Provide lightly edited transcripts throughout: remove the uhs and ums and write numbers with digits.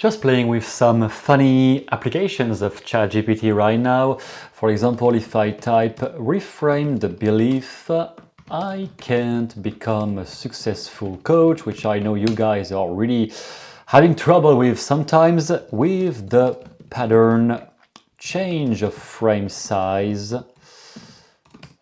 Just playing with some funny applications of ChatGPT right now. For example, if I type reframe the belief I can't become a successful coach, which I know you guys are really having trouble with sometimes, with the pattern change of frame size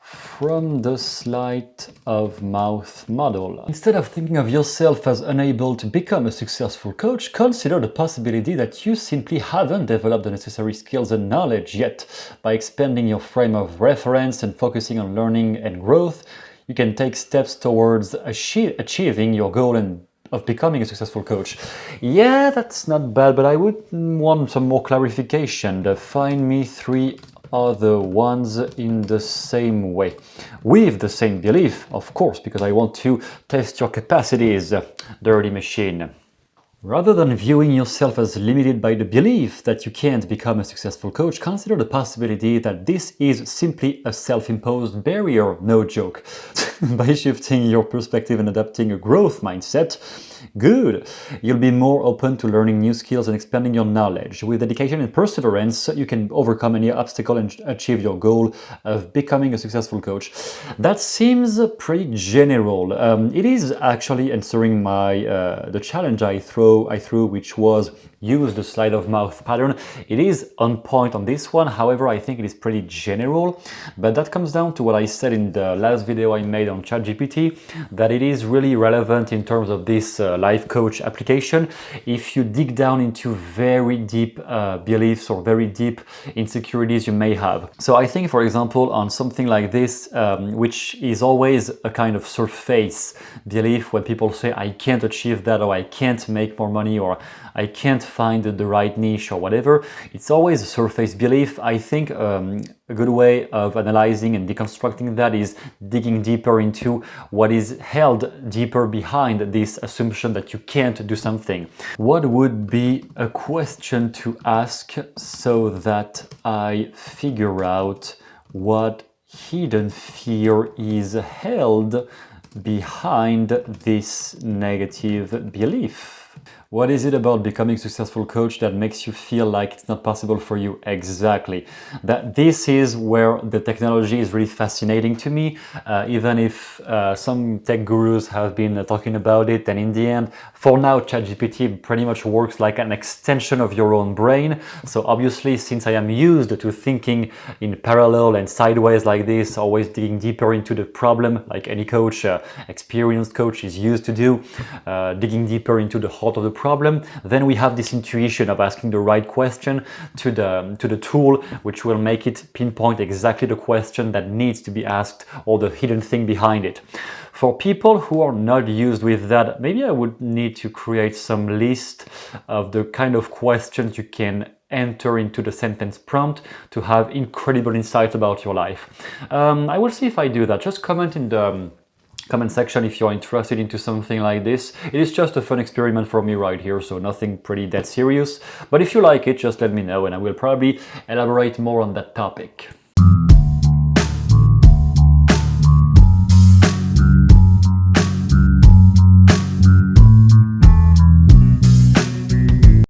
from the Sleight of Mouth model. Instead of thinking of yourself as unable to become a successful coach, consider the possibility that you simply haven't developed the necessary skills and knowledge yet. By expanding your frame of reference and focusing on learning and growth, you can take steps towards achieving your goal of becoming a successful coach. Yeah, that's not bad, but I would want some more clarification. Find me 3 other ones in the same way, with the same belief, of course, because I want to test your capacities, dirty machine. Rather than viewing yourself as limited by the belief that you can't become a successful coach, consider the possibility that this is simply a self-imposed barrier, no joke. By shifting your perspective and adopting a growth mindset, you'll be more open to learning new skills and expanding your knowledge. With dedication and perseverance, you can overcome any obstacle and achieve your goal of becoming a successful coach. That seems pretty general. It is actually answering the challenge I threw, which was use the Sleight of Mouth pattern. It is on point on this one. However, I think it is pretty general, but that comes down to what I said in the last video I made on ChatGPT, that it is really relevant in terms of this life coach application if you dig down into very deep beliefs or very deep insecurities you may have. So I think, for example, on something like this, which is always a kind of surface belief, when people say I can't achieve that, or I can't make more money, or I can't find the right niche, or whatever, it's always a surface belief. I think a good way of analyzing and deconstructing that is digging deeper into what is held deeper behind this assumption that you can't do something. What would be a question to ask so that I figure out what hidden fear is held behind this negative belief? What is it about becoming a successful coach that makes you feel like it's not possible for you? Exactly. This is where the technology is really fascinating to me, even if some tech gurus have been talking about it, and in the end, for now, ChatGPT pretty much works like an extension of your own brain. So obviously, since I am used to thinking in parallel and sideways like this, always digging deeper into the problem, like any coach, experienced coach is used to do, digging deeper into the heart of the problem, then we have this intuition of asking the right question to the tool, which will make it pinpoint exactly the question that needs to be asked or the hidden thing behind it. For people who are not used with that, maybe I would need to create some list of the kind of questions you can enter into the sentence prompt to have incredible insight about your life. I will see if I do that. Just comment in the comment section if you're interested into something like this. It is just a fun experiment for me right here, so nothing pretty that serious. But if you like it, just let me know and I will probably elaborate more on that topic.